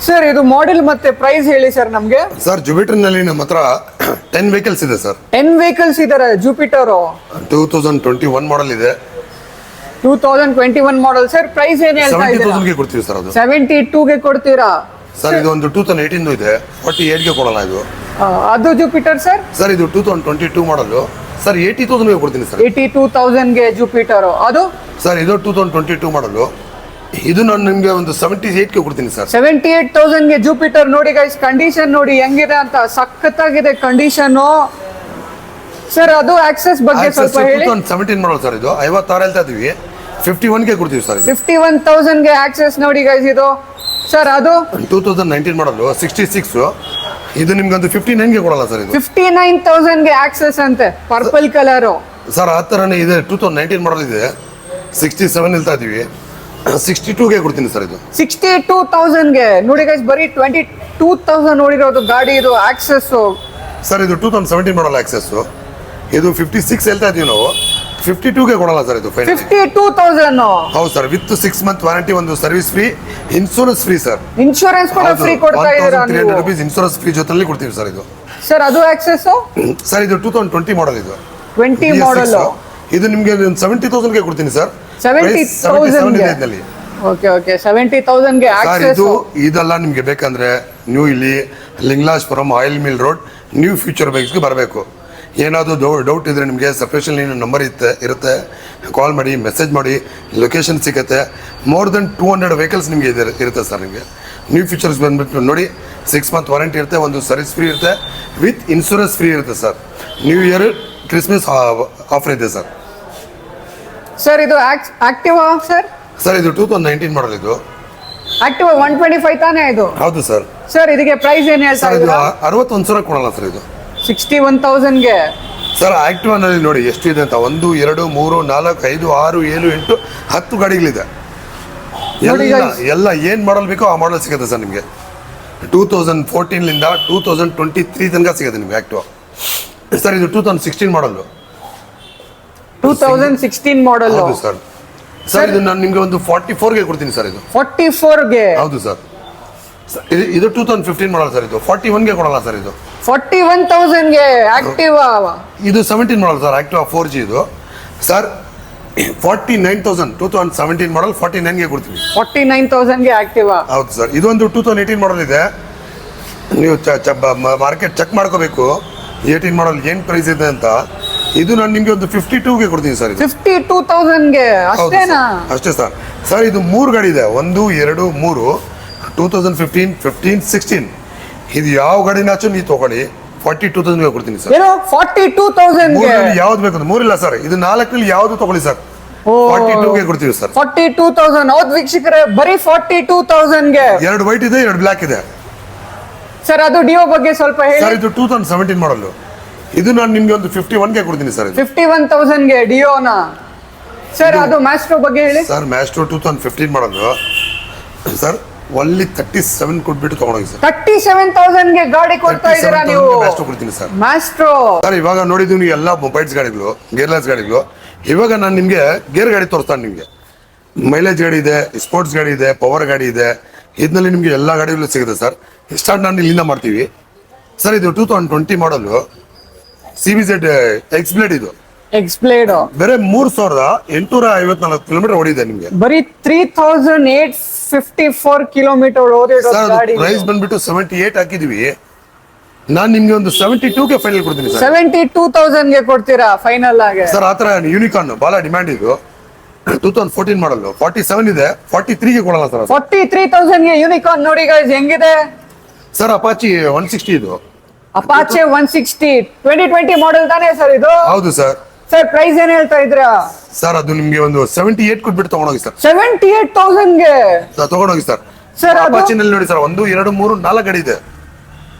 ಸರ್ ಇದು ಮಾಡೆಲ್ ಮತ್ತೆ ಪ್ರೈಸ್ ಹೇಳಿ ಸರ್ ನಮ್ಗೆ. ಸರ್ ಜುಪಿಟರ್ ನಲ್ಲಿ ನಮ್ಮ ಹತ್ರ 10 ವೆಹಿಕಲ್ಸ್ ಇದೆ ಸರ್. 10 ವೆಹಿಕಲ್ಸ್ ಇದಾರೆ ಜುಪಿಟರ್. 2021 ಮಾಡಲ್ ಇದೆ. 2021 ಮಾಡೆಲ್ ಸರ್. ಪ್ರೈಸ್ ಏನ್ ಹೇಳ್ತಾ ಇದ್ದೀರಾ? 70,000ಗೆ ಕೊಡ್ತೀವಿ ಸರ್. ಅದು 72ಗೆ ಕೊಡ್ತೀರಾ ಸರ್. ಇದು ಒಂದು 2018 ಇದೆ. 48ಗೆ ಕೊಡಲ್ಲ ಇದು. ಅದು ಜುಪಿಟರ್ ಸರ್. ಸರ್ ಇದು 2022 ಮಾಡಲ್ ಸರ್. 80,000ಗೆ ಕೊಡ್ತೀನಿ ಸರ್. 82,000ಗೆ ಜುಪಿಟರ್ ಅದು ಸರ್. ಇದು 2022 ಮಾಡಲ್. ಇದು ನಾನು ನಿಮ್ಗೆ ಒಂದು 78ಗೆ ಕೊಡ್ತೀನಿ ಸರ್. 78,000ಗೆ ಜುಪಿಟರ್ ನೋಡಿ ಗೈಸ್. ಕಂಡೀಷನ್ ನೋಡಿ ಹೆಂಗಿದೆ ಅಂತ, ಸಖತ್ತಾಗಿದೆ ಕಂಡೀಷನ್. ಸರ್ ಅದು ಆಕ್ಸೆಸ್ ಬಗ್ಗೆ ಸ್ವಲ್ಪ ಹೇಳಿ. 2017 ಮಾಡಲ್ ಸರ್. ಇದು 56 ಹೇಳ್ತಾ ಇದೀವಿ. 51ಗೆ ಕೊಡ್ತೀವಿ ಸರ್ ಇದು 51,000ಗೆ ಆಕ್ಸೆಸ್ ನೋಡಿ ಗೈಸ್ ಇದು. ಸರ್ ಅದು 2019 ಮಾಡಲು 66. ಇದು ನಿಮ್ಗೊಂದು 59ಗೆ ಕೊಡಲ್ಲ ಸರ್ ಇದು 59,000ಗೆ ಆಕ್ಸೆಸ್ ಅಂತೆ, ಪರ್ಪಲ್ ಕಲರ್. ಸರ್ ಆ ಥರನೇ ಇದೆ. 2019 ಮಾಡಲ್ ಇದೆ, 67 ಹೇಳ್ತಾ ಇದೀವಿ. 62ಗೆ ಕೊಡ್ತೀನಿ ಸರ್ ಇದು 62,000ಗೆ ನೋಡಿ ಗೈಸ್. ಬರೀ 22,000 ನೋಡಿರೋದು ಗಾಡಿ ಇದು ಆಕ್ಸೆಸ್. ಸರ್ ಇದು 2017 ಮಾಡಲ್ ಆಕ್ಸೆಸ್. ಇದು 56 ಹೇಳ್ತಾ ಇದೀವಿ ನಾವು, 52ಗೆ ಕೊಡಲ್ಲ ಸರ್ ಇದು ಫೈನಲ್. 52,000 ಹೌದು ಸರ್, ವಿತ್ 6 ಮಂತ್ ವಾರಂಟಿ, ಒಂದು service free, insurance free sir. Insurance ಕೂಡ ಫ್ರೀ ಕೊಡ್ತಾ ಇದ್ದೀರಾ ನೀವು. ₹1,300 ಇನ್ಶೂರೆನ್ಸ್ ಫ್ರೀ ಜೊತೆಲಿ ಕೊಡ್ತೀವಿ ಸರ್ ಇದು. ಸರ್ ಅದು ಆಕ್ಸೆಸ್ ಸರ್ ಇದು 2020 ಮಾಡಲ್ ಇದು 20 ಮಾಡಲ್. ಇದು ನಿಮಗೆ 70,000ಗೆ ಕೊಡ್ತೀನಿ ಸರ್. 70,000 ಓಕೆ ಓಕೆ 70,000ಗೆ ಸರ್ ಆಕ್ಸೆಸ್. ಇದು ಇದೆಲ್ಲ ನಿಮ್ಗೆ ಬೇಕಂದ್ರೆ ನೀವು ಇಲ್ಲಿ Lingrajpuram oil mill road new future ಬೈಕ್ಸ್ಗೆ ಬರಬೇಕು. ಏನಾದರೂ ಡೌಟ್ ಇದ್ರೆ ನಿಮಗೆ ಸಪ್ರೇಷನ್ ನಂಬರ್ ಇರುತ್ತೆ, ಕಾಲ್ ಮಾಡಿ, ಮೆಸೇಜ್ ಮಾಡಿ, ಲೊಕೇಶನ್ ಸಿಗುತ್ತೆ. ಮೋರ್ ದೆನ್ 200 ವೆಹಿಕಲ್ಸ್ ನಿಮಗೆ ಇರುತ್ತೆ ಸರ್. ನಿಮಗೆ ನ್ಯೂ ಫೀಚರ್ಸ್ ಬಂದ್ಬಿಟ್ಟು ನೋಡಿ, 6 ಮಂತ್ ವಾರಂಟಿ ಇರುತ್ತೆ, ಒಂದು ಸರ್ವಿಸ್ ಫ್ರೀ ಇರುತ್ತೆ, ವಿತ್ ಇನ್ಶೂರೆನ್ಸ್ ಫ್ರೀ ಇರುತ್ತೆ sir. New year Christmas offer ಇದೆ ಸರ್. ಸರ್ ಇದು ಆಕ್ಟಿವಾ ಸರ್. ಸರ್ ಇದು 2019 ಮಾಡಲ್ ಇದು ಆಕ್ಟಿವಾ 125 ತಾನೇ ಇದು. ಹೌದು ಸರ್. ಸರ್ ಇದಕ್ಕೆ ಪ್ರೈಸ್ ಏನು ಹೇಳ್ತಾ ಸರ್ ಇದು ಇದ್ದೀರಾ? 61,000 ಕೊಡಲ್ಲ ಸರ್ ಇದು 61,000ಗೆ. ಸರ್ ಆಕ್ಟಿವಾನಲ್ಲಿ ನೋಡಿ ಎಷ್ಟು ಇದೆ ಅಂತ. 1 2 3 4 5 6 7 8 10 ಗಾಡಿಗಳಿದೆ. ನೋಡಿ ಎಲ್ಲ ಏನ್ ಮಾಡಲ್ ಬೇಕೋ ಆ ಮಾಡಲ್ ಸಿಗುತ್ತೆ ಸರ್ ನಿಮಗೆ. 2014 2023 ತನಕ ಸಿಗುತ್ತೆ ನಿಮ್ಗೆ ಆಕ್ಟಿವಾ. ಸರ್ ಇದು 2016 ಮಾಡಲ್. 2016 ಮಾಡಲ್. ಹೌದು ಸರ್. ಸರ್ ಇದು ನಾನು ನಿಮ್ಗೆ ಒಂದು 44ಗೆ ಕೊಡ್ತೀನಿ ಸರ್ ಇದು 44ಗೆ. ಹೌದು ಸರ್. ಇದು 2015 ಮಾಡಲ್ ಸರ್. ಇದು 41ಗೆ ಕೊಡಲ್ಲ ಸರ್ ಇದು 41,000ಗೆ ಆಕ್ಟಿವಾ. ಇದು 17 ಮಾಡಲ್ ಸರ್, ಆಕ್ಟಿವಾ 4G ಇದು ಸರ್. 49,000 2017 ಮಾಡಲ್ 49ಗೆ ಕೊಡ್ತೀವಿ. 49,000ಗೆ ಆಕ್ಟಿವಾ. ಹೌದು ಸರ್. ಇದೊಂದು 2018 ಮಾಡಲ್ ಇದೆ. ನೀವು ಮಾರ್ಕೆಟ್ ಚೆಕ್ ಮಾಡ್ಕೋಬೇಕು 18 ಮಾಡಲ್ ಏನು ಪ್ರೈಸ್ ಇದೆ ಅಂತ. ಇದು ನಾನು ನಿಮಗೆ ಒಂದು 52ಗೆ ಕೊಡ್ತೀನಿ ಸರ್. ಇದು 52,000ಗೆ ಅಷ್ಟೇನಾ? ಅಷ್ಟೇ ಸರ್. ಸರ್ ಇದು 3 ಗಾಡಿ ಇದೆ, 1 2 3 2015 15 16. ಇದು ಯಾವ ಗಾಡಿನಾಚು ನೀವು ತಗೊಳ್ಳಿ 42,000ಗೆ ಕೊಡ್ತೀನಿ ಸರ್. ಏನು 42,000ಗೆ? ಯಾವ್ದು ಬೇಕು? ಮೂರಿಲ್ಲ ಸರ್, ಇದು 4ರಲ್ಲಿ ಯಾವ್ದು ತಗೊಳ್ಳಿ ಸರ್. 42ಗೆ ಕೊಡ್ತೀವಿ ಸರ್. 42,000. ಹೌದು ವೀಕ್ಷಕರೇ, ಬರೀ 42,000ಗೆ. 2 ವೈಟ್ ಇದೆ, 2 ಬ್ಲ್ಯಾಕ್ ಇದೆ ಸರ್. ಅದು ಡಿಯೋ ಬಗ್ಗೆ ಸ್ವಲ್ಪ ಹೇಳಿ ಸರ್. ಇದು 2017 ಮಾಡಲ್. ಇದು ನಾನು ನಿಮ್ಗೆ ಒಂದು 51ಗೆ ಕೊಡ್ತೀನಿ ಸರ್. 51,000ಗೆ ಡಿಯೋನಾ ಸರ್. ಅದು ಮ್ಯಾಸ್ಟ್ರೋ ಬಗ್ಗೆ ಹೇಳಿ ಸರ್. Maestro 2015 model sir. ಒಲ್ಲಿ 37 ಕೊಟ್ಬಿಟ್ಟು ತಗೊಂಡೋಗಿ ಸರ್. 37,000ಗೆ ಗಾಡಿ ಕೊಡ್ತಾ ಇದ್ದೀರಾ ನೀವು? ಮ್ಯಾಸ್ಟ್ರೋ ಕೊಡ್ತೀನಿ ಸರ್. ಮ್ಯಾಸ್ಟ್ರೋ ಸರ್ ಇವಾಗ ನೋಡಿದ್ವಿ ನೀವು ಎಲ್ಲ ಮೊಬೈಲ್ಸ್ ಗಾಡಿಗಳು, ಗೇರ್ಲೆಸ್ ಗಾಡಿಗಳು. ಇವಾಗ ನಾನು ನಿಮಗೆ ಗೇರ್ ಗಾಡಿ ತೋರಿಸ್ತಾನೆ. ನಿಮಗೆ ಮೈಲೇಜ್ ಗಾಡಿ ಇದೆ, ಸ್ಪೋರ್ಟ್ಸ್ ಗಾಡಿ ಇದೆ, ಪವರ್ ಗಾಡಿ ಇದೆ. ಇದರಲ್ಲಿ ನಿಮಗೆ ಎಲ್ಲ ಗಾಡಿಗಳು ಸಿಗುತ್ತೆ ಸರ್. ಸ್ಟಾರ್ಟ್ ನಾನು ಇಲ್ಲಿಂದ ಮಾಡ್ತೀವಿ ಸರ್. ಇದು 2020 ಮಾಡಲು CBZ ಎಕ್ಸ್ಬ್ಲೇಡ್. ಇದು ಎಕ್ಸ್ಪ್ಲೇಡ್ ಬೇರೆ 3,854 ಕಿಲೋಮೀಟರ್ ಓಡಿದೆ ನಿಮಗೆ. ಬರೀ 3,854 ಕಿಲೋಮೀಟರ್ ಓದಿರೋ ಸರ್. ಗಾಡಿ. ಪ್ರೈಸ್ ಬಂದ್ಬಿಟ್ಟು 78 ಹಾಕಿದೀವಿ. ನಾನು ನಿಮ್ಗೆ ಒಂದು 72ಗೆ ಫೈನಲ್ ಕೊಡ್ತೀನಿ ಸರ್. 72,000ಗೆ ಕೊಡ್ತೀರಾ ಫೈನಲ್ ಆಗಿ? ಸರ್ ಆತರ ಯೂನಿಕಾರ್ನ್ ಬಹಳ ಡಿಮ್ಯಾಂಡ್ ಇದು. 2014 ಮಾಡಲ್ 47 ಇದೆ, 43ಗೆ ಕೊಡಲ್ಲ ಸರ್. 43,000ಗೆ ಯೂನಿಕಾರ್ನ್ ನೋಡಿ ಗೈಸ್ ಹೆಂಗಿದೆ ಸರ್. ಅಪಾಚಿ 160 ಇದು. ಅಪಾಚೆ 160 2020 ಮಾಡೆಲ್ ತಾನೇ ಸರ್ ಇದು? ಹೌದು ಸರ್. ಸರ್ ಪ್ರೈಸ್ ಏನ್ ಹೇಳ್ತಾ ಇದ್ರಾ ಸರ್? ಅದು ನಿಮ್ಗೆ ಒಂದು 78 ಕೊಟ್ಬಿಟ್ಟು ತಗೊಂಡೋಗಿ ಸರ್. 78,000ಗೆ ತಗೊಂಡೋಗಿ ಸರ್. ಸರ್ ಅದು ಅಪಾಚಿನಲ್ಲಿ ನೋಡಿ ಸರ್, 1 2 3 4 ಗಾಡಿ ಇದೆ.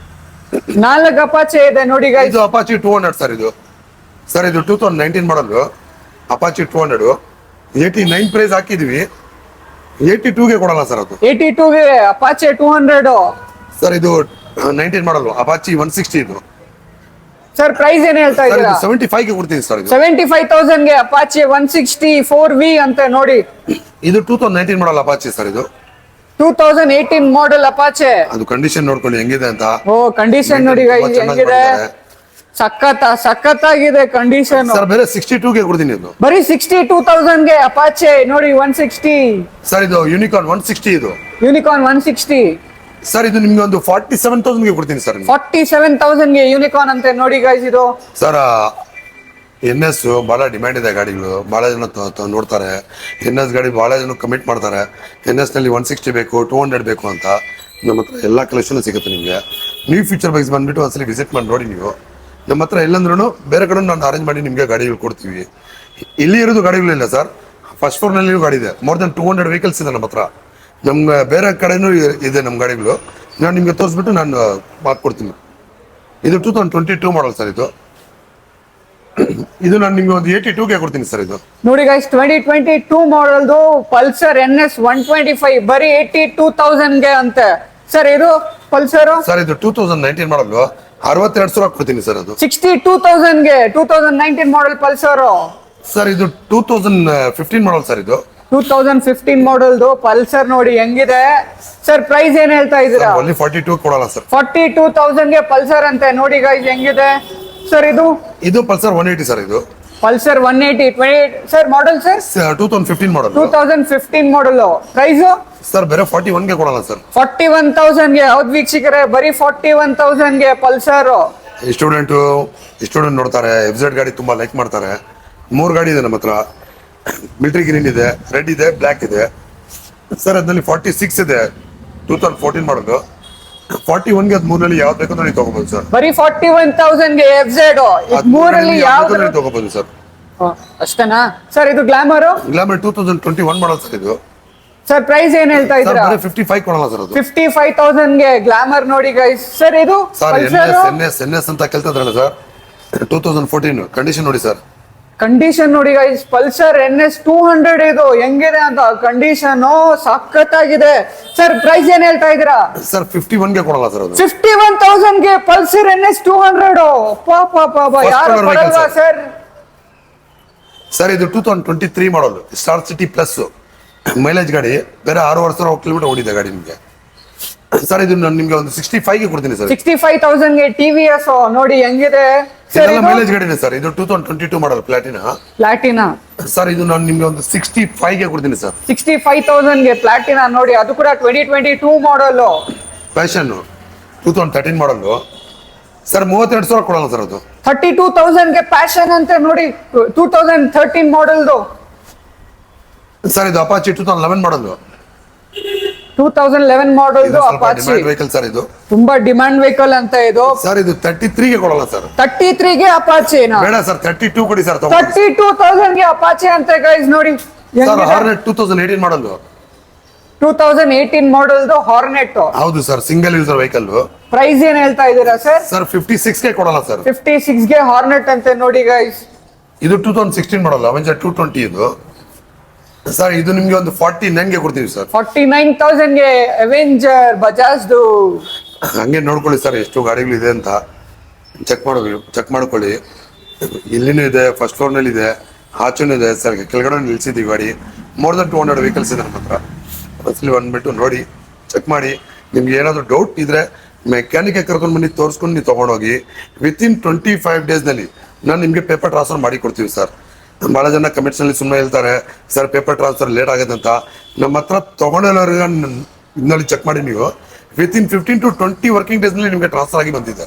4 ಅಪಾಚೆ ಇದೆ ನೋಡಿ ಗೈಸ್. ಇದು ಅಪಾಚಿ 200 ಸರ್. ಇದು ಸರ್ ಇದು 2019 ಮಾಡಲ್ ಅಪಾಚಿ 200. 89 ಪ್ರೈಸ್ ಹಾಕಿದ್ವಿ, 82ಗೆ ಕೊಡಲ್ಲ ಸರ್. ಅದು 82ಗೆ ಅಪಾಚೆ 200 ಸರ್. ಇದು 19 ಮಾಡಲ್ ಅಪಾಚಿ 160 ಇದು ಸರ್. ಪ್ರೈಸ್ ಏನ್ ಹೇಳ್ತಾ ಸರ್. ಇದ್ದೀರಾ? ಇದು 75ಗೆ ಕೊಡ್ತೀನಿ ಸರ್. ಇದು 75,000ಗೆ ಅಪಾಚೆ 160 4V ಅಂತ ನೋಡಿ. ಇದು 2019 ಮಾಡಲ್ ಅಪಾಚಿ ಸರ್. ಇದು 2018 ಮಾಡೆಲ್ ಅಪಾಚೆ. ಅದು ಕಂಡೀಷನ್ ನೋಡ್ಕೊಳ್ಳಿ ಹೆಂಗಿದೆ ಅಂತ. ಓ ಕಂಡೀಷನ್ ನೋಡಿ ತುಂಬಾ ಗೈಸ್ ಚೆನ್ನಾಗಿ ಹೆಂಗಿದೆ. ಮಾಡಿದ್ದಾರೆ. ಸಖತ್ತಾಗಿದೆ ಕಂಡೀಷನ್. ಸರ್ ಬೇರೆ 62ಗೆ ಕೊಡ್ತೀನಿ. ಇದು ಬರೀ 62,000ಗೆ ಅಪಾಚೆ ನೋಡಿ 160. ಸರ್ ಇದು ಯೂನಿಕಾರ್ನ್ 160 ಇದು. Unicorn 160 sir. ಇದು ನಿಮ್ಗೆ ಒಂದು 47,000ಗೆ ಕೊಡ್ತೀನಿ ಸರ್. 47,000ಗೆ ಯೂನಿಕಾರ್ನ್ ಅಂತೆ ನೋಡಿ ಗೈಸ್ ಇದು. ಸರ್ NS ಬಹಳ ಡಿಮ್ಯಾಂಡ್ ಇದೆ ಗಾಡಿಗಳು. ಬಹಳ ಜನ ನೋಡ್ತಾರೆ NS ಗಾಡಿ, ಬಹಳ ಜನ ಕಮಿಟ್ ಮಾಡ್ತಾರೆ. NS ನಲ್ಲಿ 160 ಬೇಕು, 200 ಬೇಕು ಅಂತ. ನಮ್ಮ ಹತ್ರ ಎಲ್ಲ ಕಲೆಕ್ಷನ್ ಸಿಗುತ್ತೆ ನಿಮಗೆ. ನ್ಯೂ ಫ್ಯೂಚರ್ ಬೈಕ್ಸ್ ಬಂದ್ಬಿಟ್ಟು ಒಂದ್ಸಲಿ ವಿಸಿಟ್ ಮಾಡಿ ನೋಡಿ ನೀವು. ನಮ್ಮ ಹತ್ರ ಎಲ್ಲಂದ್ರೂ ಬೇರೆ ಕಡೆ ನಾನು ಅರೇಂಜ್ ಮಾಡಿ ನಿಮಗೆ ಗಾಡಿಗಳು ಕೊಡ್ತೀವಿ. ಇಲ್ಲಿ ಇರೋದು ಗಾಡಿಗಳಿಲ್ಲ ಸರ್. ಫಸ್ಟ್ ಫ್ಲೋರ್ ನಲ್ಲಿ ಗಾಡಿ ಇದೆ. ಮೋರ್ ದನ್ 200 ವೆಹಿಕಲ್ಸ್ ಇದೆ ನಮ್ಮ ಹತ್ರ. ನಮ್ಗೆ ಬೇರೆ ಕಡೆನೂ ಇದೆ ನಮ್ಮ ಗಾಡಿಗಳು. ನಾನು ನಿಮ್ಗೆ ತೋರಿಸ್ಬಿಟ್ಟು ನಾನು ಮಾಡ್ಕೊಡ್ತೀನಿ. ಇದು 2022 ಮಾಡಲ್ ಸರ್. ಇದು ನಾನು ನಿಮ್ಗೆ ಒಂದು 82ಗೆ ಕೊಡ್ತೀನಿ ಸರ್. ಇದು ನೋಡಿ ಗೈಸ್ 2022 ಮಾಡೆಲ್ದು ಪಲ್ಸರ್ NS 125 ಬರೀ 82,000ಗೆ ಅಂತೆ ಸರ್. ಇದು ಪಲ್ಸರ್ ಸರ್ ಇದು 2019 ಮಾಡಲ್ 62,000 ಕೊಡ್ತೀನಿ ಸರ್. ಅದು 62,000ಗೆ 2019 ಮಾಡೆಲ್ ಪಲ್ಸರ್ ಸರ್. ಇದು 2015 ಮಾಡಲ್ ಸರ್. ಇದು 2015 ಮಾಡೆಲ್ದು ಪಲ್ಸರ್ ನೋಡಿ ಹೆಂಗಿದೆ ಸರ್. ಪ್ರೈಸ್ ಏನ್ ಹೇಳ್ತಾ ಇದ್ದೀರಾ? ಓನ್ಲಿ 42 ಕೊಡಲ್ಲ ಸರ್. 42,000ಗೆ ಪಲ್ಸರ್ ಅಂತೆ. ನೋಡಿ ಗೈಸ್ ಹೆಂಗಿದೆ ಸರ್. ಇದು ಪಲ್ಸರ್ 180 ಸರ್. ಇದು ಪಲ್ಸರ್ 180 ಸರ್. ಮಾಡೆಲ್ ಸರ್ 2015 ಮಾಡಲ್ 2015 ಮಾಡೆಲ್. ಪ್ರೈಸ್ ಸರ್ ಬೇರೆ 41ಗೆ ಕೊಡಲ್ಲ ಸರ್. 41,000ಗೆ. ಹೌದು ವೀಕ್ಷಕರೇ, ಬರೀ 41,000ಗೆ ಪಲ್ಸರ್. ಸ್ಟೂಡೆಂಟ್ ನೋಡ್ತಾರೆ. FZ ಗಾಡಿ ತುಂಬಾ ಲೈಕ್ ಮಾಡ್ತಾರೆ. 3 ಗಾಡಿ ಇದೆ ನಮ್ಮ ಹತ್ರ. ಮಿಲಿಟರಿ ಗ್ರೀನ್ ಇದೆ, ರೆಡ್ ಇದೆ, ಬ್ಲ್ಯಾಕ್ ಇದೆ ಸರ್. ಅದ್ರಲ್ಲಿ 46 ಇದೆ 2014 ಮಾಡಲು. 41ಗೆ ಅದು ಮೂರಲ್ಲಿ ಯಾವ್ದು ಬೇಕೋ ನೀವು ತಗೋಬಹುದು ಸರ್. ಬರೀ 41,000ಗೆ FZ. ಮೂರಲ್ಲಿ ಯಾವ್ದು ತಗೋಬಹುದು ಸರ್. ಅಷ್ಟೇನಾ ಸರ್? ಇದು ಗ್ಲಾಮರ್ 2021 ಮಾಡಲ್ ಸರ್. ಇದು ಸರ್ ಪ್ರೈಸ್ ಏನ್ ಹೇಳ್ತಾ ಇದ್ದೀರಾ? 55 ಕೊಡಲ್ಲ ಸರ್. ಅದು 55,000ಗೆ ಗ್ಲಾಮರ್ ನೋಡಿ ಗೈಸ್. ಸರ್ ಇದು ಸರ್ NS ಅಂತ ಕೇಳ್ತಿದ್ರಲ್ಲ ಸರ್. 2014 ಕಂಡೀಷನ್ ನೋಡಿ ಸರ್. ಕಂಡೀಷನ್ ನೋಡಿ ಗೈಸ್. ಪಲ್ಸರ್ NS 200 ಇದು ಹೆಂಗಿದೆ ಅಂತ ಕಂಡೀಷನ್ ಸಖತ್ತಾಗಿದೆ ಸರ್. ಪ್ರೈಸ್ ಏನ್ ಹೇಳ್ತಾ ಇದ್ದೀರಾ? ಸರ್ 51ಗೆ ಕೊಡಲ್ಲ ಸರ್. ಅದು 51,000ಗೆ ಪಲ್ಸರ್ NS 200. ಪಾಪ ಯಾರು ಕೊಡಲ್ವಾ ಸರ್? ಸರ್ ಇದು 2023 ಮಾಡಲ್ ಸ್ಟಾರ್ ಸಿಟಿ ಪ್ಲಸ್ ಮೈಲೇಜ್ ಗಾಡಿ. ಬೇರೆ 6,500 ಕಿಲೋಮೀಟರ್ ಓಡಿದೆ ಗಾಡಿ ನಿಮಗೆ ಸರ್. ಇದು ನಾನು ನಿಮ್ಗೆ ಒಂದು 65ಗೆ ಕೊಡ್ತೀನಿ ಸರ್. 65,000ಗೆ TVS ನೋಡಿ ಹೆಂಗಿದೆ ಸರ್. ಮೈಲೇಜ್ ಗಾಡಿ ಇದೆ ಸರ್. ಇದು 2022 ಮಾಡಲ್ ಪ್ಲಾಟಿನಾ ಸರ್. ಇದು ನಾನು ನಿಮ್ಗೆ ಒಂದು 65ಗೆ ಕೊಡ್ತೀನಿ ಸರ್. 65,000ಗೆ ಪ್ಲಾಟಿನಾ ನೋಡಿ. ಅದು ಕೂಡ 2022 ಮಾಡಲ್. Passion 2013 model sir. 32,000 ಕೊಡಲ್ಲ ಸರ್. ಅದು 32,000ಗೆ ಪ್ಯಾಷನ್ ಅಂತ ನೋಡಿ. 2013 ಮಾಡಲ್ದು ಸರ್. ಇದು ಅಪಾಚಿ 2011 ಮಾಡಲ್. 2011 ಮಾಡಲ್ದು ಅಪಾಚಿ ವೆಹಿಕಲ್ ಸರ್. ಇದು ತುಂಬಾ ಡಿಮಾಂಡ್ ವೆಹಿಕಲ್ ಅಂತ ಇದು ಸರ್. ಇದು 33ಗೆ ಕೊಡಲ್ಲ ಸರ್. 33ಗೆ ಅಪಾಚಿ ಬೇಡ ಸರ್. 32 ಕೊಡಿ ಸರ್. 32,000ಗೆ ಅಪಾಚಿ ಅಂತ ಗೈಸ್ ನೋಡಿ. Sir Hornet 2018 model. 2018 ಮಾಡಲ್ದು ಹಾರ್ನೆಟ್. ಹೌದು sir. Single user vehicle. Price ಏನ್ ಹೇಳ್ತಾ ಇದ್ದೀರಾ ಸರ್? ಸರ್ 56ಗೆ ಕೊಡಲ್ಲ ಸರ್. 56ಗೆ ಹಾರ್ನೆಟ್ ಅಂತೆ ನೋಡಿ ಗೈಸ್. ಇದು 2016 ಮಾಡಲ್ಲ. ಅವೆಂಜರ್ 220 ಇದು ಸರ್. ಇದು ನಿಮ್ಗೆ ಒಂದು 49ಗೆ ಕೊಡ್ತೀವಿ ಸರ್. 49,000ಗೆ ಅವೆಂಜರ್ ಬಜಾಜ್ದು. ಹಂಗೆ ನೋಡ್ಕೊಳ್ಳಿ ಸರ್ ಎಷ್ಟು ಗಾಡಿಗಳಿದೆ ಅಂತ ಚೆಕ್ ಮಾಡ್ಕೊಳ್ಳಿ. ಇಲ್ಲಿನೂ ಇದೆ, ಫಸ್ಟ್ ಫ್ಲೋರ್ ನಲ್ಲಿ ಇದೆ, ಆಚೆನೂ ಇದೆ ಸರ್. ಕೆಳಗಡೆ ನಿಲ್ಸಿದ್ದೀವಿ ಗಾಡಿ. ಮೋರ್ ದನ್ 200 ವೆಹಿಕಲ್ಸ್ ಇದೆ ನಮ್ಮ ಹತ್ರ. ಬಸ್ಲಿ ಬಂದ್ಬಿಟ್ಟು ನೋಡಿ, ಚೆಕ್ ಮಾಡಿ. ನಿಮ್ಗೆ ಏನಾದ್ರು ಡೌಟ್ ಇದ್ರೆ ಮೆಕ್ಯಾನಿಕ್ ಕರ್ಕೊಂಡು ಬನ್ನಿ, ತೋರಿಸ್ಕೊಂಡು ನೀವು ತಗೊಂಡೋಗಿ. ವಿತಿನ್ 25 ಡೇಸ್ನಲ್ಲಿ ನಾನು ನಿಮಗೆ ಪೇಪರ್ ಟ್ರಾನ್ಸ್ಫರ್ ಮಾಡಿ ಕೊಡ್ತೀವಿ ಸರ್. ಭಾಳ ಜನ ಕಮೆಂಟ್ಸ್ ನಲ್ಲಿ ಸುಮ್ಮನೆ ಹೇಳ್ತಾರೆ ಸರ್ ಪೇಪರ್ ಟ್ರಾನ್ಸ್ಫರ್ ಲೇಟ್ ಆಗುತ್ತೆ ಅಂತ. ನಮ್ಮ ಹತ್ರ ತಗೊಂಡೋರಿಗೆ ಇದನ್ನಲ್ಲಿ ಚೆಕ್ ಮಾಡಿ ನೀವು. ವಿತಿನ್ 15 to 20 ವರ್ಕಿಂಗ್ ಡೇಸ್ನಲ್ಲಿ ನಿಮಗೆ ಟ್ರಾನ್ಸ್ಫರ್ ಆಗಿ ಬಂದಿದೆ.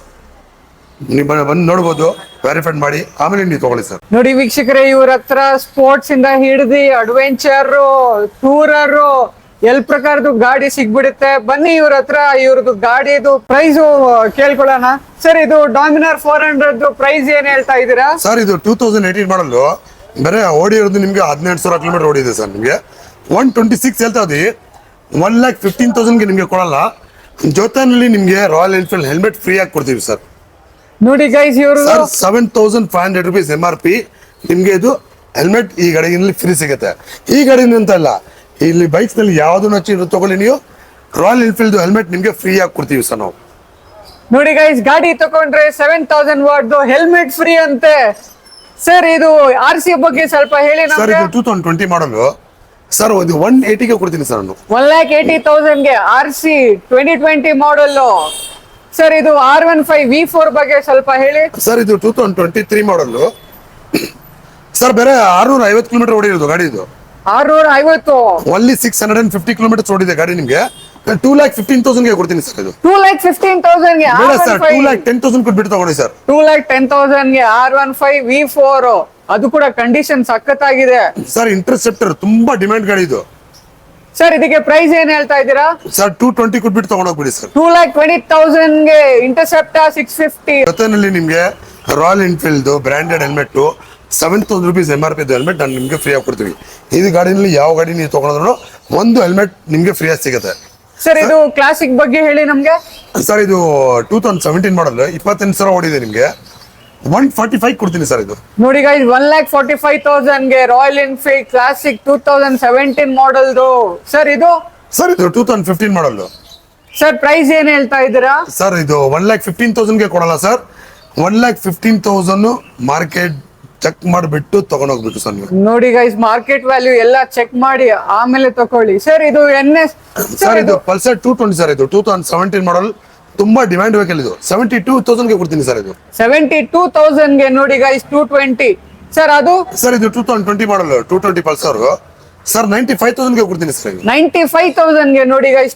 ನೀವು ಬಂದು ನೋಡ್ಬೋದು, ವೆರಿಫೈಡ್ ಮಾಡಿ ಆಮೇಲೆ ನೀವು ತಗೊಳ್ಳಿ ಸರ್. ನೋಡಿ ವೀಕ್ಷಕರೇ, ಇವ್ರ ಹತ್ರ ಸ್ಪೋರ್ಟ್ಸ್ ಇಂದ ಹಿಡಿದು ಅಡ್ವೆಂಚರ್, ಟೂರರ್ ಎಲ್ ಪ್ರಕಾರದ್ದು ಗಾಡಿ ಸಿಗ್ಬಿಡುತ್ತೆ. ಬನ್ನಿ ಇವ್ರ ಹತ್ರ. ಇವ್ರದ್ದು ಗಾಡಿದು ಪ್ರೈಸ್ ಕೇಳ್ಕೊಳ್ಳೋಣ ಸರ್. ಇದು ಡಾಮಿನಾರ್ 400 ಪ್ರೈಸ್ ಏನ್ ಹೇಳ್ತಾ ಇದ್ದೀರಾ ಸರ್? ಇದು 2018 ಮಾಡಲು. ಬೇರೆ ಓಡಿರೋದು ನಿಮ್ಗೆ 17,000 ಕಿಲೋಮೀಟರ್ ಓಡಿದೆ ಸರ್. ನಿಮ್ಗೆ 126 ಹೇಳ್ತಾ ಇದ್ದೀವಿ. 1,15,000ಗೆ ನಿಮ್ಗೆ ಕೊಡಲ್ಲ. ಜೊತೆನಲ್ಲಿ ನಿಮ್ಗೆ ರಾಯಲ್ ಎನ್ಫೀಲ್ಡ್ ಹೆಲ್ಮೆಟ್ ಫ್ರೀ ಆಗಿ ಕೊಡ್ತೀವಿ ಸರ್. ನೋಡಿ ಗೈಸ್, ಇವರು 7,500 rupees MRP. ನಿಮ್ಗೆ ಇದು ಹೆಲ್ಮೆಟ್ ಈ ಗಾಡಿನಲ್ಲಿ ಫ್ರೀ ಸಿಗುತ್ತೆ. ಈ ಗಾಡಿನ ಅಂತ ಅಲ್ಲ, ಇಲ್ಲಿ ಬೈಕ್ಸ್ ನಲ್ಲಿ ಯಾವ್ದು ತಗೊಳ್ಳಿ ನೀವು, ರಾಯಲ್ ಎನ್ಫೀಲ್ಡ್ ಹೆಲ್ಮೆಟ್ ನಿಮ್ಗೆ ಫ್ರೀ ಆಗಿ ಕೊಡ್ತೀವಿ ಸರ್ ನಾವು. ನೋಡಿ ಗೈಸ್, ಗಾಡಿ ತಗೊಂಡ್ರೆ 7,000 ವಾಟ್ ಹೆಲ್ಮೆಟ್ ಫ್ರೀ ಅಂತೆ ಸರ್. ಇದು RC ಬಗ್ಗೆ ಸ್ವಲ್ಪ ಹೇಳಿ ಸರ್. ಇದು 2020 ಮಾಡಲು ಸರ್. ಇದು 180ಗೆ ಕೊಡ್ತೀನಿ ಸರ್ ನಾನು. 1,80,000ಗೆ RC 2020 ಮಾಡಲ್ ಸರ್. ಇದು R15 V4 ಬಗ್ಗೆ ಸ್ವಲ್ಪ ಹೇಳಿ ಸರ್. ಇದು 2023 ಮಾಡಲು ಸರ್. ಬೇರೆ 650 ಕಿಲೋಮೀಟರ್ ಓಡಿರೋದು ಗಾಡಿ. ಇದು 650. ಓನ್ಲಿ 650 ಕಿಲೋಮೀಟರ್ ಓಡಿದೆ ಗಾಡಿ. ನಿಮ್ಗೆ 2,15,000ಗೆ ಕೊಡ್ತೀನಿ ಸರ್. ಇದು 2,15,000ಗೆ ಸರ್. 2,10,000 ಕೊಟ್ಬಿಟ್ಟು ತಗೊಳ್ಳಿ ಸರ್. 2,10,000ಗೆ R15 V4. ಅದು ಕೂಡ ಕಂಡೀಷನ್ ಸಖತ್ತಾಗಿದೆ ಸರ್. ಇಂಟರ್ಸೆಪ್ಟರ್ ತುಂಬಾ ಡಿಮ್ಯಾಂಡ್ ಗಾಡಿ ಇದು ಸರ್. ಇದಕ್ಕೆ ಪ್ರೈಸ್ ಏನ್ ಹೇಳ್ತಾ ಇದ್ದೀರಾ ಸರ್? 220 ಕೊಟ್ಬಿಟ್ಟು ತಗೊಂಡೋಗ್ಬಿಡಿ ಸರ್. 2,20,000ಗೆ ಇಂಟರ್ಸೆಪ್ಟರ್ 650. ಜೊತೆನಲ್ಲಿ ನಿಮ್ಗೆ royal Enfield branded helmet 7,000 rupees MRP helmet ನಾನು ನಿಮಗೆ ಫ್ರೀ ಆಗಿ ಕೊಡ್ತೀವಿ. ಇದು ಗಾಡಿನಲ್ಲಿ ಯಾವ ಗಾಡಿ ನೀವು ತಗೊಂಡ್ರು ಒಂದು ಹೆಲ್ಮೆಟ್ ನಿಮಗೆ ಫ್ರೀ ಆಗಿ ಸಿಗುತ್ತೆ. ಸರ್ ಇದು ಕ್ಲಾಸಿಕ್ ಬಗ್ಗೆ ಹೇಳಿ ನಮ್ಗೆ. ಸರ್ ಇದು 2017 ಮಾಡಲ್ 28,000 ಓಡಿದೆ, ನಿಮಗೆ 145 ಕೊಡ್ತೀನಿ ಸರ್. ಇದು ನೋಡಿ ಗೈಸ್ 1,45,000 ಗೆ ರಾಯಲ್ ಎನ್ಫೀಲ್ಡ್ ಕ್ಲಾಸಿಕ್ 2017 ಮಾಡೆಲ್ದು. ಸರ್ ಇದು 2015 ಮಾಡಲ್. ಸರ್ ಪ್ರೈಸ್ ಏನ್ ಹೇಳ್ತಾ ಇದ್ದೀರಾ? ಸರ್ ಇದು 1,15,000 ಗೆ ಕೊಡಲ್ಲ ಸರ್. 1,15,000 ಮಾರ್ಕೆಟ್ ಚೆಕ್ ಮಾಡಿಬಿಟ್ಟು ತಗೊಂಡೋಗ್ಬೇಕು ಸರ್ ನೀವು. ನೋಡಿ ಗೈಸ್ ಮಾರ್ಕೆಟ್ ವ್ಯಾಲ್ಯೂ ಎಲ್ಲ ಚೆಕ್ ಮಾಡಿ ಆಮೇಲೆ ತಕೊಳ್ಳಿ. ಸರ್ ಇದು NS ಸರ್ ಇದು ಪಲ್ಸರ್ 220 ಸರ್. ಇದು 2017 ಮಾಡಲ್, ತುಂಬಾ ಡಿಮ್ಯಾಂಡ್ ವೆಹಿಕಲ್. ಇದು 72,000 ಗೆ ಕೊಡ್ತೀನಿ ಸರ್. ಇದು 72,000 ಗೆ ನೋಡಿ ಗೈಸ್ 220. ಸರ್ ಅದು ಸರ್ ಇದು 2020 ಮಾಡಲ್ 220 ಪಲ್ಸರ್ ಸರ್ 95,000 ಗೆ ಕೊಡ್ತೀನಿ ಸರ್. 95,000 ಗೆ ನೋಡಿ ಗೈಸ್